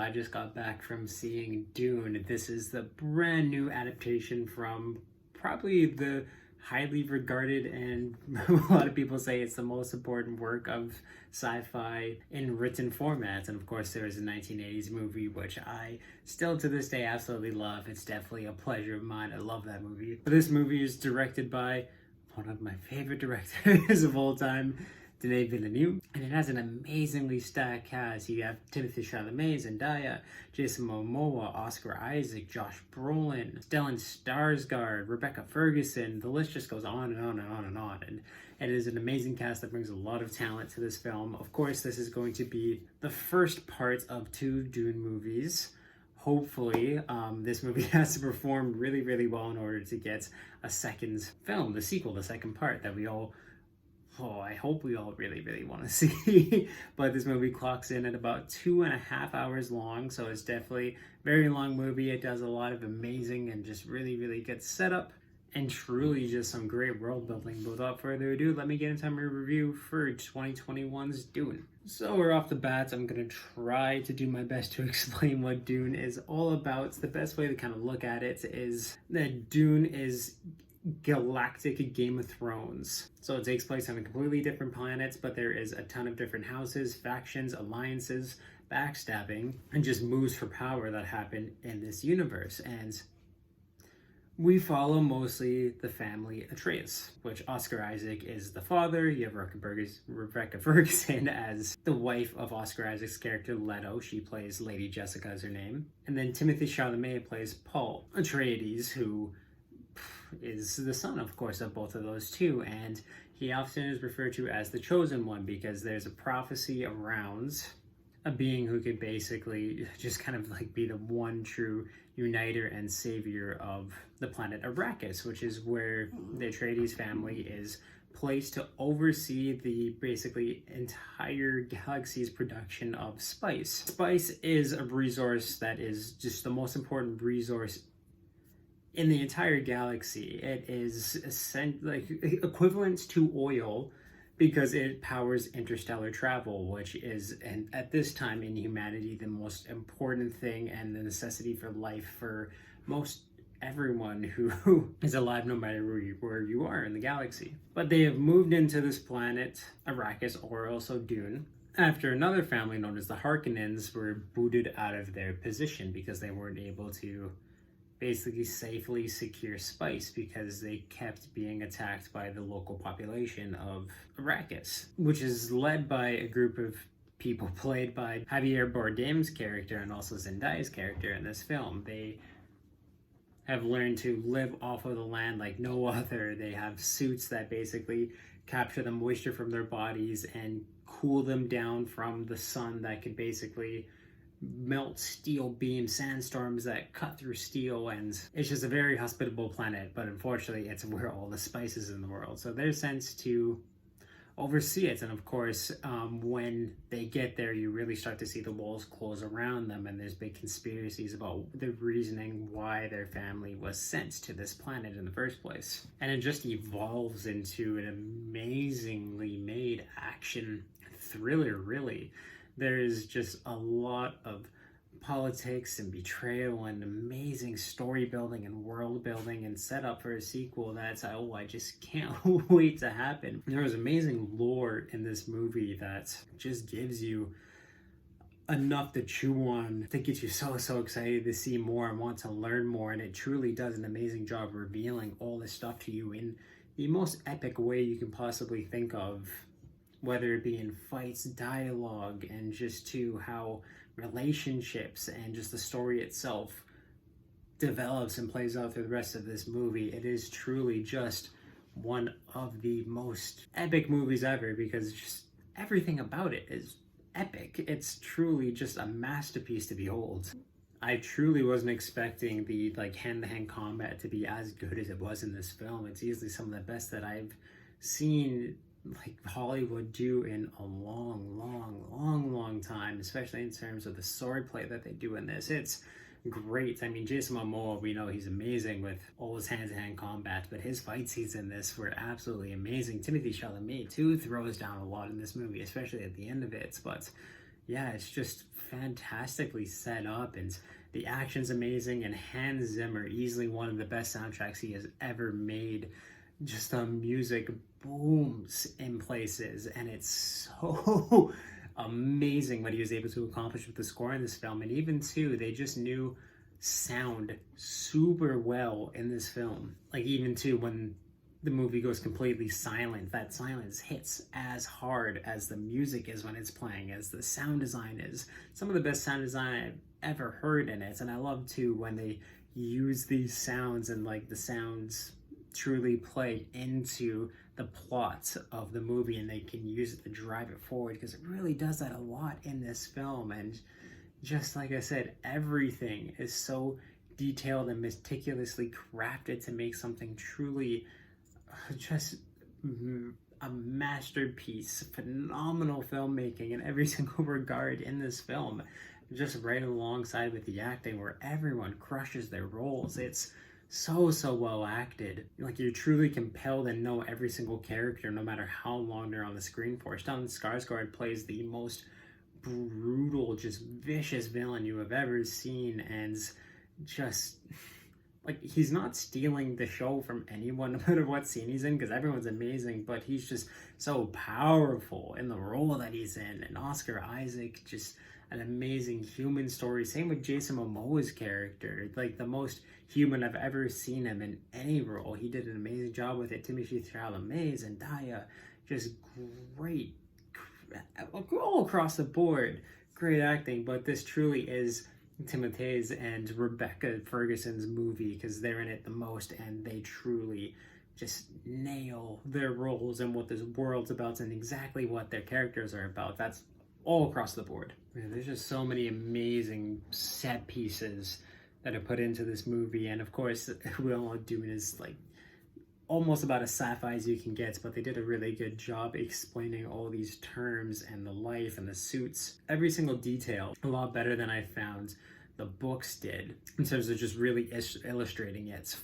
I just got back from seeing Dune. This is the brand new adaptation from probably the highly regarded, and a lot of people say it's the most important work of sci-fi in written formats. And of course, there is a 1980s movie, which I still to this day absolutely love. It's definitely a pleasure of mine. I love that movie. But this movie is directed by one of my favorite directors of all time, Denis Villeneuve, and it has an amazingly stacked cast. You have Timothée Chalamet, Zendaya, Jason Momoa, Oscar Isaac, Josh Brolin, Stellan Skarsgård, Rebecca Ferguson. The list just goes on and on and on and on. And it is an amazing cast that brings a lot of talent to this film. Of course, this is going to be the first part of 2 Dune movies. Hopefully, this movie has to perform really, really well in order to get a second film, the sequel, the second part that we all I hope we all really, really want to see. But this movie clocks in at about 2.5 hours long, so it's definitely a very long movie. It does a lot of amazing and just really, really good setup, and truly just some great world building. But without further ado, let me get into my review for 2021's Dune. So we're off the bat. I'm going to try to do my best to explain what Dune is all about. The best way to kind of look at it is that Dune is galactic Game of Thrones. So it takes place on a completely different planets, but there is a ton of different houses, factions, alliances, backstabbing, and just moves for power that happen in this universe. And we follow mostly the family Atreus, which Oscar Isaac is the father. You have Rebecca Ferguson as the wife of Oscar Isaac's character Leto. She plays Lady Jessica as her name. And then Timothée Chalamet plays Paul Atreides, who is the son, of course, of both of those two, and he often is referred to as the chosen one because there's a prophecy around a being who could basically just kind of like be the one true uniter and savior of the planet Arrakis, which is where the Atreides family is placed to oversee the basically entire galaxy's production of spice. Spice is a resource that is just the most important resource in the entire galaxy. It is like equivalent to oil because it powers interstellar travel, which is, and at this time in humanity, the most important thing and the necessity for life for most everyone who is alive, no matter where you are in the galaxy. But they have moved into this planet, Arrakis, or also Dune, after another family known as the Harkonnens were booted out of their position because they weren't able to basically safely secure spice because they kept being attacked by the local population of Arrakis, which is led by a group of people played by Javier Bardem's character and also Zendaya's character in this film. They have learned to live off of the land like no other. They have suits that basically capture the moisture from their bodies and cool them down from the sun that could basically melt steel beams, sandstorms that cut through steel, and it's just a very hospitable planet. But unfortunately, it's where all the spices in the world, so they're sent to oversee it. And of course, when they get there, you really start to see the walls close around them, and there's big conspiracies about the reasoning why their family was sent to this planet in the first place. And it just evolves into an amazingly made action thriller, really. There is just a lot of politics and betrayal and amazing story building and world building and setup for a sequel that's, I just can't wait to happen. There was amazing lore in this movie that just gives you enough to chew on, to get you so excited to see more and want to learn more. And it truly does an amazing job revealing all this stuff to you in the most epic way you can possibly think of, whether it be in fights, dialogue, and just to how relationships and just the story itself develops and plays out through the rest of this movie. It is truly just one of the most epic movies ever because just everything about it is epic. It's truly just a masterpiece to behold. I truly wasn't expecting the hand-to-hand combat to be as good as it was in this film. It's easily some of the best that I've seen Hollywood do in a long time, especially in terms of the swordplay that they do in this. It's great. I mean, Jason Momoa, we know he's amazing with all his hand-to-hand combat, but his fight scenes in this were absolutely amazing. Timothée Chalamet too throws down a lot in this movie, especially at the end of it, but yeah, it's just fantastically set up, and the action's amazing, and Hans Zimmer, easily one of the best soundtracks he has ever made. Just the music booms in places, and it's so amazing what he was able to accomplish with the score in this film. And even too, they just knew sound super well in this film. Like, even too, when the movie goes completely silent, that silence hits as hard as the music is when it's playing, as the sound design is. Some of the best sound design I've ever heard in it. And I love too when they use these sounds, and like the sounds truly play into the plot of the movie, and they can use it to drive it forward, because it really does that a lot in this film. And just like I said, everything is so detailed and meticulously crafted to make something truly just a masterpiece. Phenomenal filmmaking in every single regard in this film, just right alongside with the acting, where everyone crushes their roles. It's so well acted. Like, you're truly compelled and know every single character, no matter how long they're on the screen for. Stellan Skarsgård plays the most brutal, just vicious villain you have ever seen, and just like, he's not stealing the show from anyone, no matter what scene he's in, because everyone's amazing, but he's just so powerful in the role that he's in. And Oscar Isaac, just an amazing human story. Same with Jason Momoa's character, like the most human I've ever seen him in any role. He did an amazing job with it. Timothée Chalamet, Zendaya, just great, all across the board, great acting. But this truly is Timothee's and Rebecca Ferguson's movie, because they're in it the most, and they truly just nail their roles and what this world's about and exactly what their characters are about. That's all across the board. Man, there's just so many amazing set pieces that are put into this movie. And of course, we all know Dune is like almost about as sci-fi as you can get, but they did a really good job explaining all these terms and the life and the suits, every single detail, a lot better than I found the books did, in terms of just really illustrating it,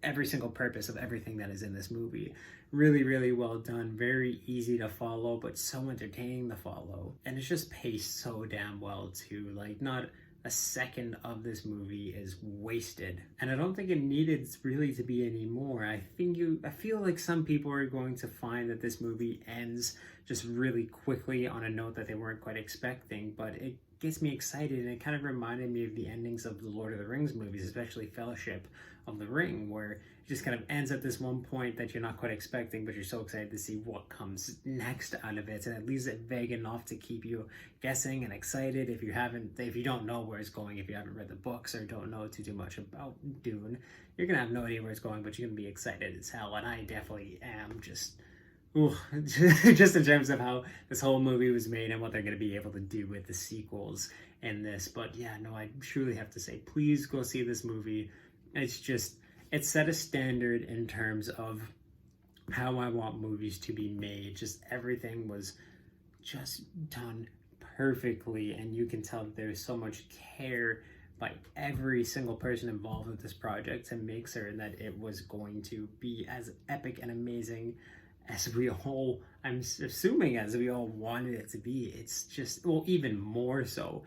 every single purpose of everything that is in this movie. Really well done, very easy to follow, but so entertaining to follow. And it's just paced so damn well too. Like, not a second of this movie is wasted, and I don't think it needed really to be anymore. I feel like some people are going to find that this movie ends just really quickly on a note that they weren't quite expecting, but it gets me excited, and it kind of reminded me of the endings of the Lord of the Rings movies, especially Fellowship of the Ring, where it just kind of ends at this one point that you're not quite expecting, but you're so excited to see what comes next out of it, and it leaves it vague enough to keep you guessing and excited. If you don't know where it's going, if you haven't read the books or don't know too much about Dune, you're gonna have no idea where it's going, but you're gonna be excited as hell, and I definitely am. Just just in terms of how this whole movie was made and what they're going to be able to do with the sequels in this. But yeah, no, I truly have to say, please go see this movie. It set a standard in terms of how I want movies to be made. Just everything was just done perfectly, and you can tell that there's so much care by every single person involved with this project to make certain that it was going to be as epic and amazing as we all, I'm assuming, as we all wanted it to be. It's just, well, even more so.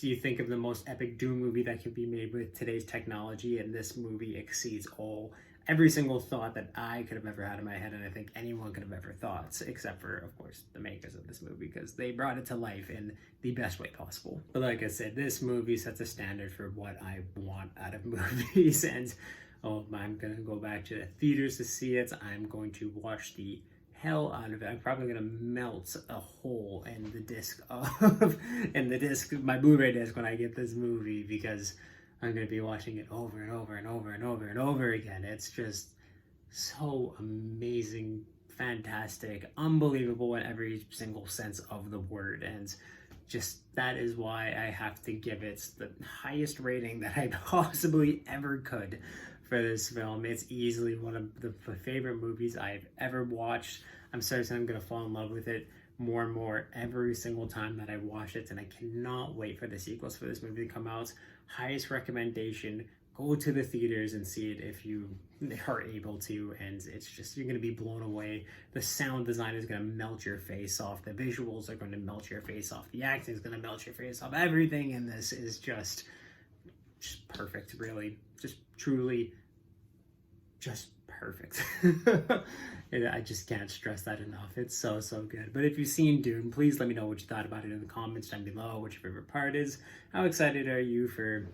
You think of the most epic Dune movie that could be made with today's technology, and this movie exceeds every single thought that I could have ever had in my head, and I think anyone could have ever thought, except for, of course, the makers of this movie, because they brought it to life in the best way possible. But like I said, this movie sets a standard for what I want out of movies, and I'm gonna go back to the theaters to see it. I'm going to watch the hell out of it. I'm probably gonna melt a hole in the disc my Blu-ray disc when I get this movie, because I'm gonna be watching it over and over and over and over and over again. It's just so amazing, fantastic, unbelievable in every single sense of the word, and just that is why I have to give it the highest rating that I possibly ever could for this film. It's easily one of the favorite movies I've ever watched. I'm certain I'm going to fall in love with it more and more every single time that I watch it, and I cannot wait for the sequels for this movie to come out. Highest recommendation, go to the theaters and see it if you are able to, and it's just, you're going to be blown away. The sound design is going to melt your face off, the visuals are going to melt your face off, the acting is going to melt your face off. Everything in this is just perfect, really, just truly just perfect. And I just can't stress that enough. It's so good. But if you've seen Dune, please let me know what you thought about it in the comments down below, what your favorite part is. How excited are you for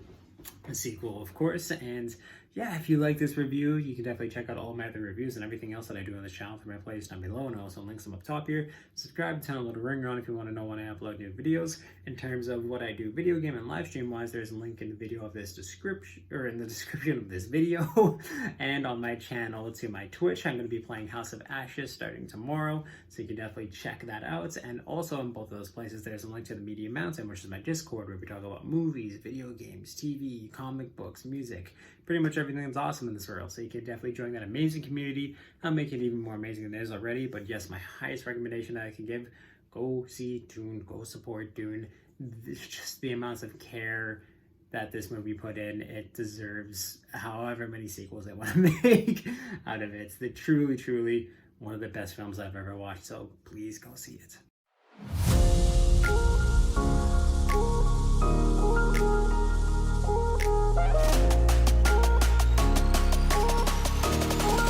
a sequel, of course? And yeah, if you like this review, you can definitely check out all my other reviews and everything else that I do on the channel through my playlist down below, and I also links them up top here. Subscribe, turn on the little ring on if you want to know when I upload new videos. In terms of what I do video game and live stream wise, there's a link in the video of this description, or in the description of this video, and on my channel to my Twitch. I'm going to be playing House of Ashes starting tomorrow, so you can definitely check that out. And also in both of those places, there's a link to the Media Mountain, which is my Discord, where we talk about movies, video games, TV, comic books, music, pretty much everything that's awesome in this world. So you can definitely join that amazing community. I'll make it even more amazing than it is already. But yes, my highest recommendation that I can give, go see Dune, go support Dune. It's just the amounts of care that this movie put in, it deserves however many sequels they want to make out of it. It's truly one of the best films I've ever watched. So please go see it.